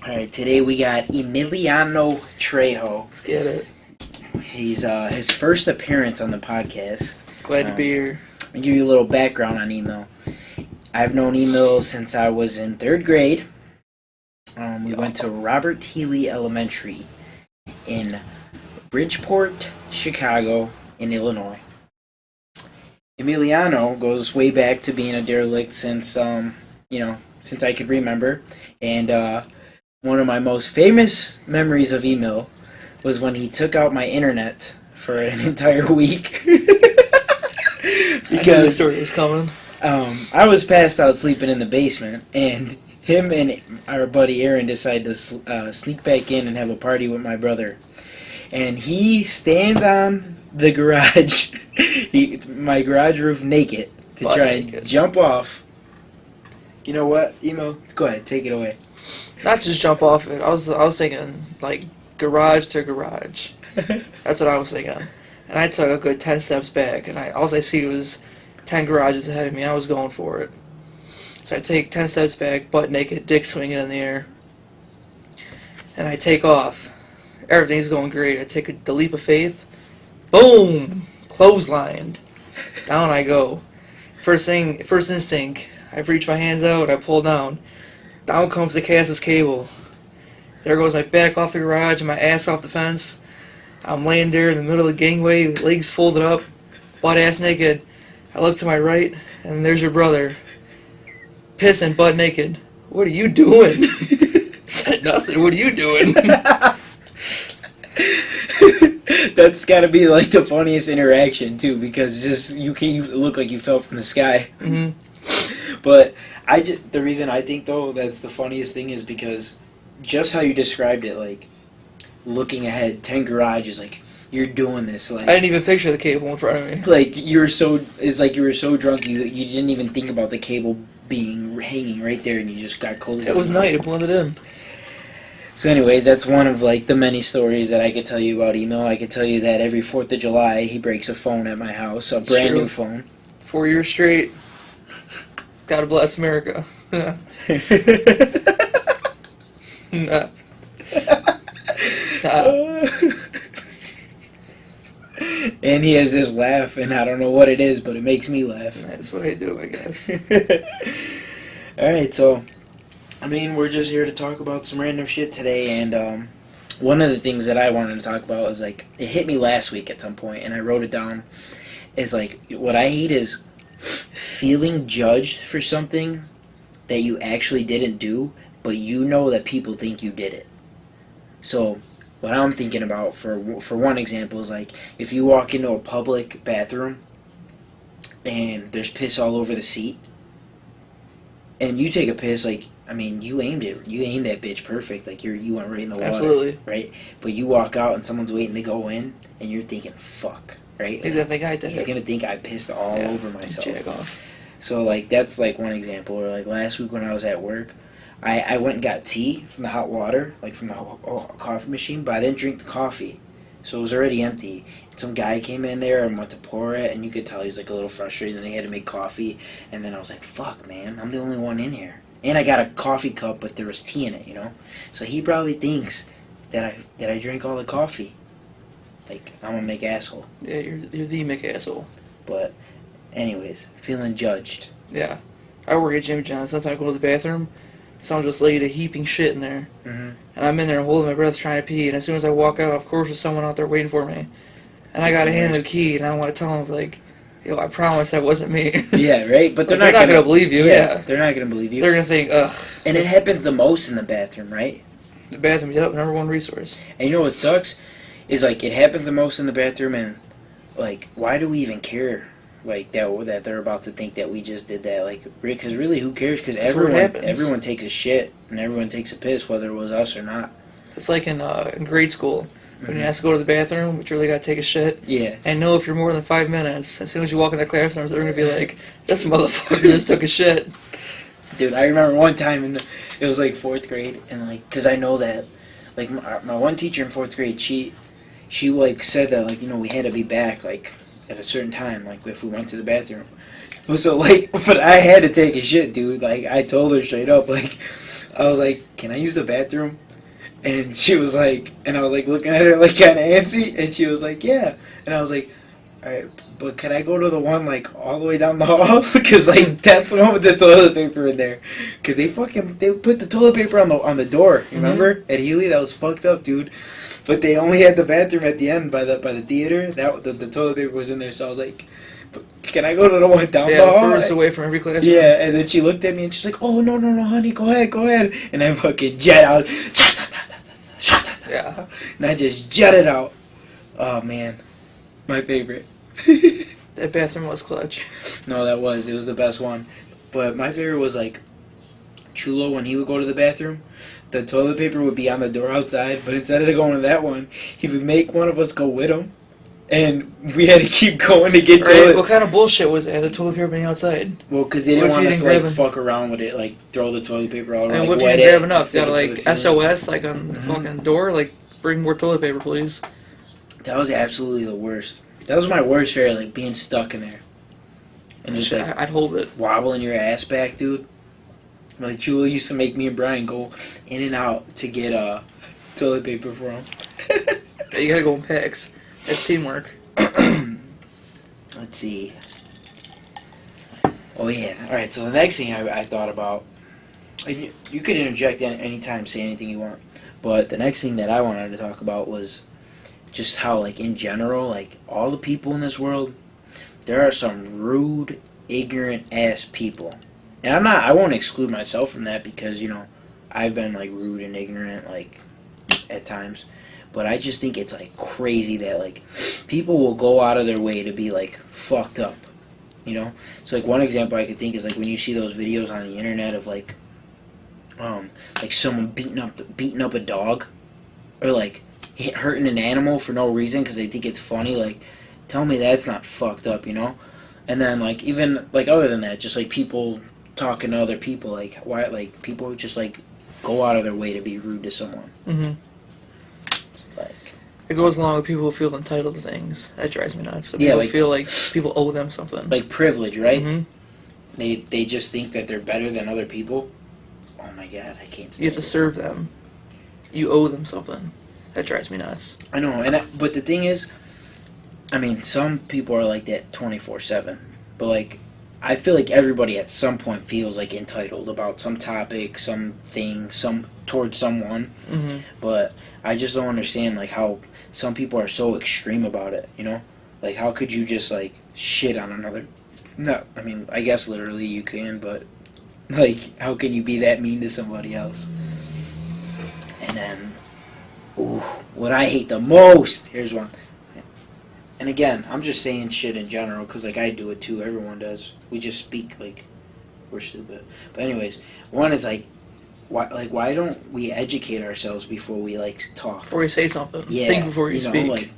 Alright, today we got Emiliano Trejo. Let's get it. He's his first appearance on the podcast. Glad to be here. I'll give you a little background on Emil. I've known Emil since I was in 3rd grade. We went to Robert Healy Elementary in Bridgeport, Chicago, in Illinois. Emiliano goes way back to being a derelict since since I could remember. And one of my most famous memories of Emil was when he took out my internet for an entire week. Because the story was coming. I was passed out sleeping in the basement, and him and our buddy Aaron decided to sneak back in and have a party with my brother. And he stands on the garage, my garage roof naked, to Butt try naked. and jump off. You know what, Emo? Go ahead, take it away. Not just jump off it. I was thinking like garage to garage. That's what I was thinking. And I took a good 10 steps back, and all I see was 10 garages ahead of me. I was going for it. So I take 10 steps back, butt naked, dick swinging in the air, and I take off. Everything's going great. I take the leap of faith. Boom! Clotheslined. Down I go. First instinct. I reach my hands out. I pull down. Down comes the Casus cable. There goes my back off the garage and my ass off the fence. I'm laying there in the middle of the gangway, legs folded up, butt ass naked. I look to my right, and there's your brother, pissing butt naked. What are you doing? I said nothing. What are you doing? That's got to be like the funniest interaction too, because you look like you fell from the sky. Mm-hmm. But the reason I think though that's the funniest thing is because just how you described it, like looking ahead, 10 garages, like you're doing this, like I didn't even picture the cable in front of me. like you were so drunk you didn't even think about the cable being hanging right there, and you just got close. It was night. It blended in. So anyways, that's one of like the many stories that I could tell you about Emil. I could tell you that every 4th of July he breaks a phone at my house, a brand new phone. 4 years straight. God bless America. Nah. And he has this laugh, and I don't know what it is, but it makes me laugh. That's what I do, I guess. Alright, so I mean, we're just here to talk about some random shit today, and one of the things that I wanted to talk about is, like, it hit me last week at some point, and I wrote it down. It's like, what I hate is feeling judged for something that you actually didn't do, but you know that people think you did it. So, what I'm thinking about, for one example, is, like, if you walk into a public bathroom, and there's piss all over the seat, and you take a piss, like, I mean, you aimed that bitch perfect, like you went right in the water. Absolutely. Right? But you walk out and someone's waiting to go in, and you're thinking, fuck, right? He's gonna think I did He's it. gonna think I pissed all over myself. Jag off. So, like, that's, like, one example. Or, like, last week when I was at work, I went and got tea from the hot water, like, from the coffee machine, but I didn't drink the coffee. So it was already empty. Some guy came in there and went to pour it, and you could tell he was, like, a little frustrated, and he had to make coffee. And then I was like, fuck, man, I'm the only one in here. And I got a coffee cup, but there was tea in it, you know? So he probably thinks that I drink all the coffee. Like, I'm a McAsshole. Yeah, you're the McAsshole. But, anyways, feeling judged. Yeah. I work at Jimmy John's. Sometimes I go to the bathroom, someone just laid a heaping shit in there. Mm-hmm. And I'm in there holding my breath trying to pee, and as soon as I walk out, of course there's someone out there waiting for me. And I got a hand the key, and I want to tell them, like, yo, I promise that wasn't me. Yeah, right? But they're not going to believe you, yeah. They're not going to believe you. They're going to think, ugh. And it happens the most in the bathroom, right? The bathroom, yep, number one resource. And you know what sucks? Is, like, it happens the most in the bathroom, and, like, why do we even care? Like, that they're about to think that we just did that. Like, because really, who cares? Because everyone takes a shit, and everyone takes a piss, whether it was us or not. It's like in grade school. When you have to go to the bathroom, but you really got to take a shit. Yeah. And know if you're more than 5 minutes, as soon as you walk in that classroom, they're going to be like, this motherfucker just took a shit. Dude, I remember one time, it was like 4th grade, and like, because I know that, like, my one teacher in 4th grade, she like said that, like, you know, we had to be back, like, at a certain time, like, if we went to the bathroom. So, like, but I had to take a shit, dude. Like, I told her straight up, like, I was like, can I use the bathroom? And she was like, and I was like looking at her like kind of antsy, and she was like, yeah. And I was like, all right, but can I go to the one like all the way down the hall? Because like that's the one with the toilet paper in there. Because they put the toilet paper on the door. You remember at Healy? That was fucked up, dude. But they only had the bathroom at the end by the theater. That the toilet paper was in there. So I was like, but can I go to the one down the hall? Furthest away from every classroom. Yeah, and then she looked at me and she's like, oh no, honey, go ahead. And I fucking jet out. Yeah. And I just jetted out. Oh man, my favorite. That bathroom was clutch. No, it was the best one. But my favorite was like Chulo when he would go to the bathroom. The toilet paper would be on the door outside, but instead of going to that one, he would make one of us go with him, and we had to keep going to get to it. What kind of bullshit was that? The toilet paper being outside. Well, because they didn't want us to like fuck around with it, like throw the toilet paper all around. And like, what if you wet didn't grab enough? stick Got it to like the ceiling. SOS like on the fucking door, like bring more toilet paper, please. That was absolutely the worst. That was my worst fear, like being stuck in there. And just like I'd hold it. wobbling your ass back, dude. Like Julie used to make me and Brian go in and out to get toilet paper for him. You gotta go in packs. It's teamwork. Let's see. Oh yeah. All right. So the next thing I thought about, and you could interject anytime, say anything you want. But the next thing that I wanted to talk about was just how, like in general, like all the people in this world, there are some rude, ignorant ass people. And I won't exclude myself from that because, you know, I've been, like, rude and ignorant, like, at times. But I just think it's, like, crazy that, like, people will go out of their way to be, like, fucked up, you know? So, like, one example I could think is, like, when you see those videos on the internet of, like someone beating up a dog or, like, hurting an animal for no reason because they think it's funny, like, tell me that's not fucked up, you know? And then, like, even, like, other than that, just, like, people talking to other people, like why, like people just like go out of their way to be rude to someone. Mm-hmm. Like it goes along with people who feel entitled to things. That drives me nuts. So yeah, people like, feel like people owe them something. Like privilege, right? Mm-hmm. They just think that they're better than other people. Oh my god, I can't stand You have to serve them. You owe them something. That drives me nuts. I know, but the thing is, I mean, some people are like that 24/7, but like I feel like everybody at some point feels like entitled about some topic, something, towards someone. Mm-hmm. But I just don't understand like how some people are so extreme about it. You know, like how could you just like shit on another? No, I mean I guess literally you can, but like how can you be that mean to somebody else? And then, ooh, what I hate the most. Here's one. And again, I'm just saying shit in general because, like, I do it too. Everyone does. We just speak like we're stupid. But anyways, one is like, why don't we educate ourselves before we like talk? Before you say something, Yeah, think before you speak. Like,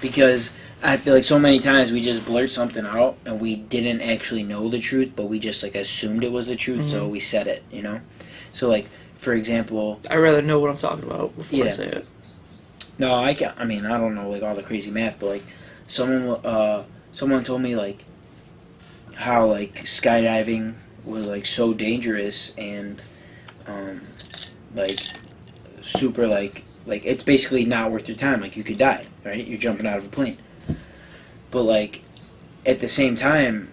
because I feel like so many times we just blurt something out and we didn't actually know the truth, but we just like assumed it was the truth, so we said it. You know, so like for example, I'd rather know what I'm talking about before I Yeah. say it. no, I can't. I mean, I don't know like all the crazy math, but like someone told me like how like skydiving was like so dangerous and like super like it's basically not worth your time. Like you could die, right? You're jumping out of a plane. But like at the same time,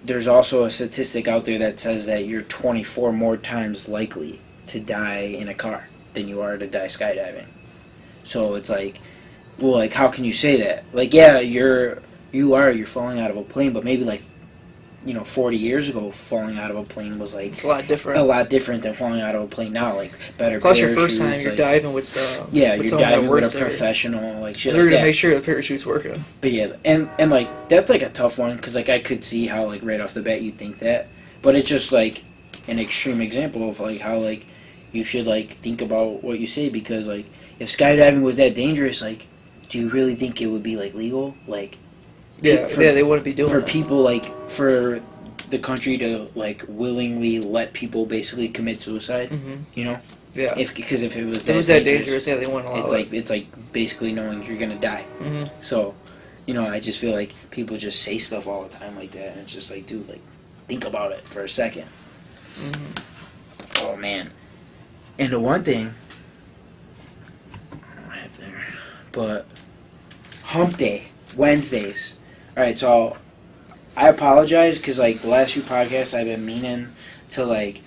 there's also a statistic out there that says that you're 24 more times likely to die in a car than you are to die skydiving. So it's like, well, like how can you say that? Like, yeah, you're falling out of a plane, but maybe like, 40 years ago, falling out of a plane was like It's a lot different. a lot different than falling out of a plane now. Like better. Plus, your first time parachutes, you're like, diving with Yeah, with you're someone that diving with works a there. professional, like shit. They're like gonna that. make sure the parachute's working. But yeah, and like that's like a tough one because like I could see how like right off the bat you'd think that, but it's just like an extreme example of like how like you should like think about what you say because like if skydiving was that dangerous, like do you really think it would be like legal? Like Yeah, they wouldn't be doing for it. people like for the country to like willingly let people basically commit suicide. Mm-hmm. You know, Yeah. because if it was If it was that dangerous, yeah, they wouldn't allow it. it's like basically knowing you're gonna die. Mm-hmm. So, I just feel like people just say stuff all the time like that, and it's just like, dude, like, think about it for a second. Mm-hmm. Oh man, And the one thing, I don't have there, but hump day, Wednesdays. Alright, so I apologize because, like, the last few podcasts I've been meaning to, like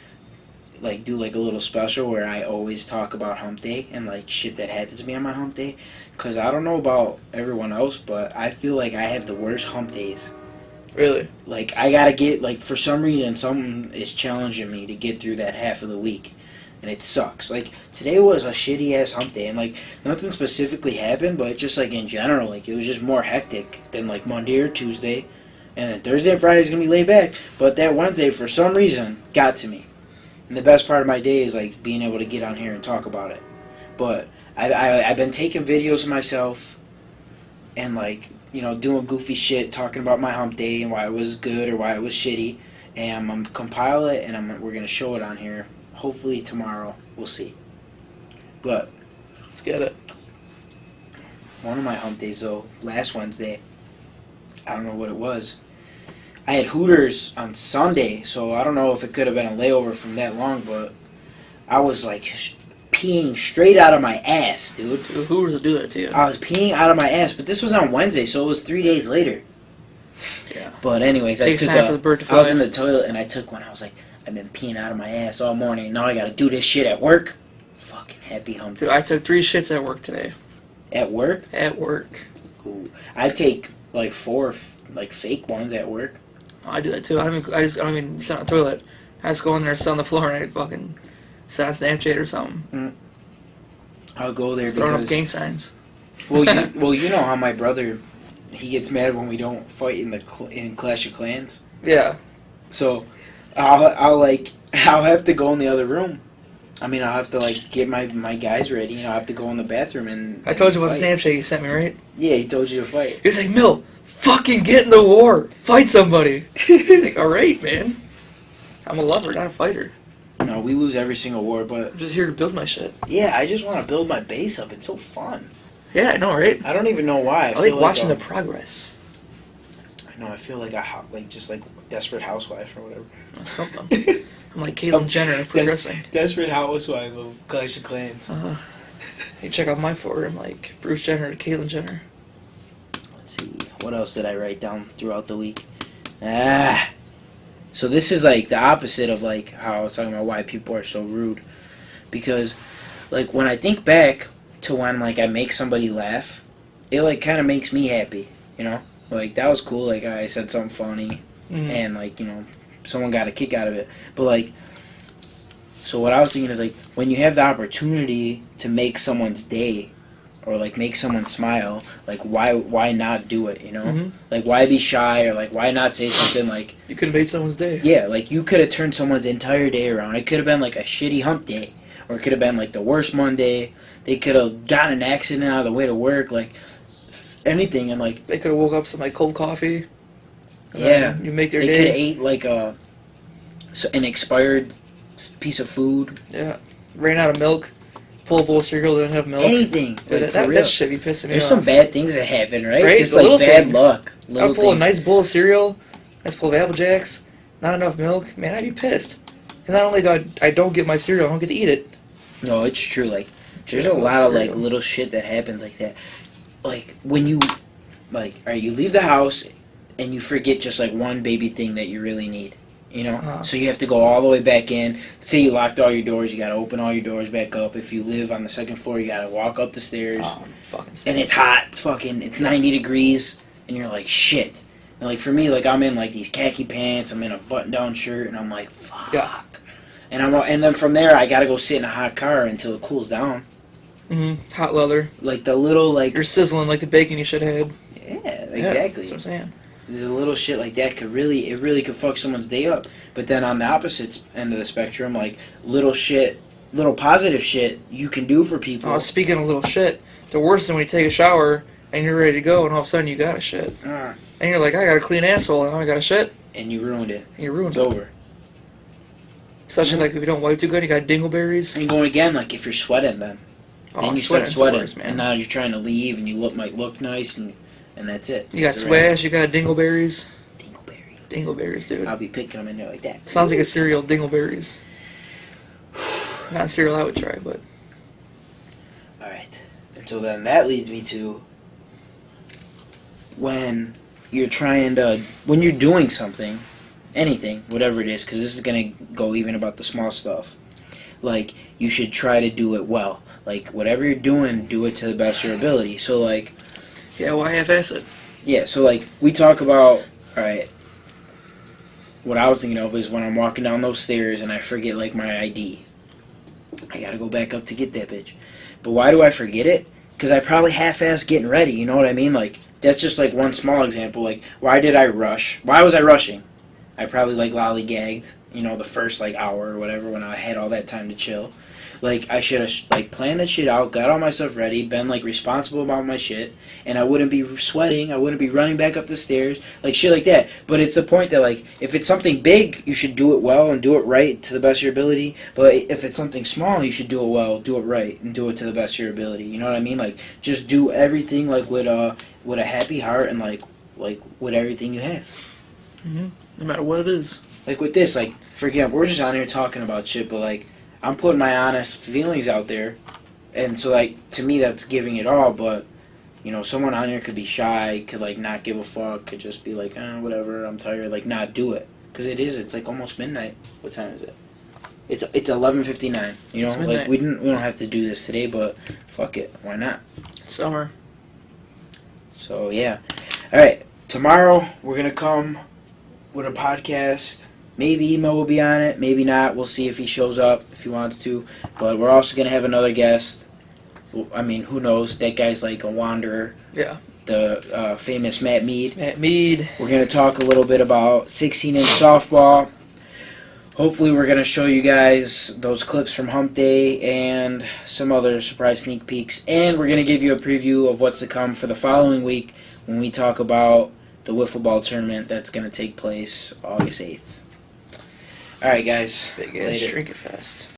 do, like, a little special where I always talk about hump day and, like, shit that happens to me on my hump day. Because I don't know about everyone else, but I feel like I have the worst hump days. Really? Like, I gotta get, like, for some reason, something is challenging me to get through that half of the week. And it sucks. Like, today was a shitty-ass hump day, and, like, nothing specifically happened, but just, like, in general, like, it was just more hectic than, like, Monday or Tuesday. And then Thursday and Friday's gonna be laid back. But that Wednesday, for some reason, got to me. And the best part of my day is, like, being able to get on here and talk about it. But I've been taking videos of myself and, like, you know, doing goofy shit, talking about my hump day and why it was good or why it was shitty. And I'm going to compile it, and we're going to show it on here. Hopefully tomorrow. We'll see. But Let's get it. one of my hump days, though, last Wednesday, I don't know what it was. I had Hooters on Sunday, so I don't know if it could have been a layover from that long, but I was, like, peeing straight out of my ass, dude. Dude, who was to do that to you? I was peeing out of my ass, but this was on Wednesday, so it was 3 days later. Yeah. But anyways, Takes time for the bird to fly. I was in the toilet and I took one. I was like, I've been peeing out of my ass all morning. Now I gotta do this shit at work. Fucking happy hump. Dude, I took 3 shits at work today. At work? At work. Ooh. I take like 4 like fake ones at work. I do that too. I don't even sit on the toilet. I just go in there, sit on the floor, and I fucking sit on Snapchat or something. I'll go there Throwing because up gang signs. well, you know how my brother, he gets mad when we don't fight in Clash of Clans. Yeah. So I'll have to go in the other room. I mean, I'll have to, like, get my guys ready, and I'll have to go in the bathroom and I told you fight. what Snapchat you sent me, right? Yeah, he told you to fight. He was like, Mill, fucking get in the war. Fight somebody. He's like, alright, man. I'm a lover, not a fighter. No, we lose every single war, but I'm just here to build my shit. yeah, I just want to build my base up. It's so fun. Yeah, I know, right? I don't even know why. I like watching the progress. I know. I feel like just like Desperate Housewife or whatever. That's something. I'm like Caitlyn Jenner progressing. Desperate Housewife of Clash of Clans. Hey, check out my forum, like Bruce Jenner to Caitlyn Jenner. Let's see. What else did I write down throughout the week? So this is like the opposite of like how I was talking about why people are so rude. Because like when I think back to when like I make somebody laugh, it like kind of makes me happy, you know? Like that was cool, like I said something funny and like, you know, someone got a kick out of it. But like, so what I was thinking is like when you have the opportunity to make someone's day or like make someone smile, like why not do it, you know? Like why be shy or like why not say something like you could have made someone's day. Yeah, like you could have turned someone's entire day around. It could have been like a shitty hump day, or it could have been like the worst Monday. They could have gotten an accident out of the way to work, like anything, and like They could have woke up some like cold coffee. And yeah, then you make their they day. could have ate like an expired piece of food. Yeah, ran out of milk. Pull a bowl of cereal, didn't have milk. Anything, Dude, like, for real. that shit be pissing me There's off. some bad things that happen, right? Right? Just The like little bad things. luck. I'll pull a nice bowl of cereal, nice bowl of Apple Jacks, not enough milk. Man, I'd be pissed. Because not only do I don't get my cereal, I don't get to eat it. No, it's true. Like, there's Yeah, a lot of like cereal. little shit that happens like that. Like when you, like, alright, you leave the house and you forget just like one baby thing that you really need. You know, so you have to go all the way back in. Say you locked all your doors, you gotta open all your doors back up. If you live on the second floor, you gotta walk up the stairs. Oh, I'm fucking sick. And it's hot. It's 90 degrees, and you're like shit. And like for me, like I'm in like these khaki pants, I'm in a button-down shirt, and I'm like fuck. Yeah. And then from there, I gotta go sit in a hot car until it cools down. Hot leather. Like the little like You're sizzling like the bacon you should have had. yeah, exactly. Yeah, that's what I'm saying. There's a little shit like that could really could fuck someone's day up. But then on the opposite end of the spectrum, like little positive shit you can do for people. Oh, speaking of little shit, the worst is when you take a shower and you're ready to go, and all of a sudden you got a shit, and you're like, I got a clean asshole, and now I got a shit, and you ruined it. and you ruined It's it. over. Especially like if you don't wipe too good, you got dingleberries. And going again, like if you're sweating, then you start sweating's the sweating, worst, man. and now you're trying to leave, and you might look nice, and that's it. You got It's a wrap. swash, you got dingleberries. Dingleberries. Dingleberries, dude. I'll be picking them in there like that. Sounds like a cereal, dingleberries. Not cereal I would try, but Alright. And so then that leads me to when when you're doing something, anything, whatever it is, because this is going to go even about the small stuff. Like, you should try to do it well. Like, whatever you're doing, do it to the best of your ability. So, like, yeah, why half-ass it? yeah, so, like, we talk about, alright, what I was thinking of is when I'm walking down those stairs and I forget, like, my ID. I gotta go back up to get that bitch. But why do I forget it? Because I probably half-assed getting ready, you know what I mean? Like, that's just, like, one small example. Like, why did I rush? Why was I rushing? I probably, like, lollygagged, you know, the first, like, hour or whatever when I had all that time to chill. Like, I should have, like, planned that shit out, got all my stuff ready, been, like, responsible about my shit, and I wouldn't be sweating, I wouldn't be running back up the stairs, like, shit like that. But it's the point that, like, if it's something big, you should do it well and do it right to the best of your ability. But if it's something small, you should do it well, do it right, and do it to the best of your ability. You know what I mean? Like, just do everything, like, with a happy heart and, like with everything you have. Mm-hmm. No matter what it is. Like, with this, like, for example, we're just on here talking about shit, but, like, I'm putting my honest feelings out there, and so, like, to me, that's giving it all, but, you know, someone on here could be shy, could, like, not give a fuck, could just be like, whatever, I'm tired, like, not do it. Because it's, like, almost midnight. What time is it? It's 11:59, you know? Like, we don't have to do this today, but fuck it, why not? Summer. So, yeah. Alright, tomorrow, we're gonna come with a podcast. Maybe Emo will be on it, maybe not. We'll see if he shows up, if he wants to. But we're also going to have another guest. I mean, who knows? That guy's like a wanderer. Yeah. The famous Matt Mead. Matt Mead. We're going to talk a little bit about 16-inch softball. Hopefully we're going to show you guys those clips from Hump Day and some other surprise sneak peeks. And we're going to give you a preview of what's to come for the following week when we talk about the wiffle ball tournament that's going to take place August 8th. Alright, guys. Big ass Drink It Fest.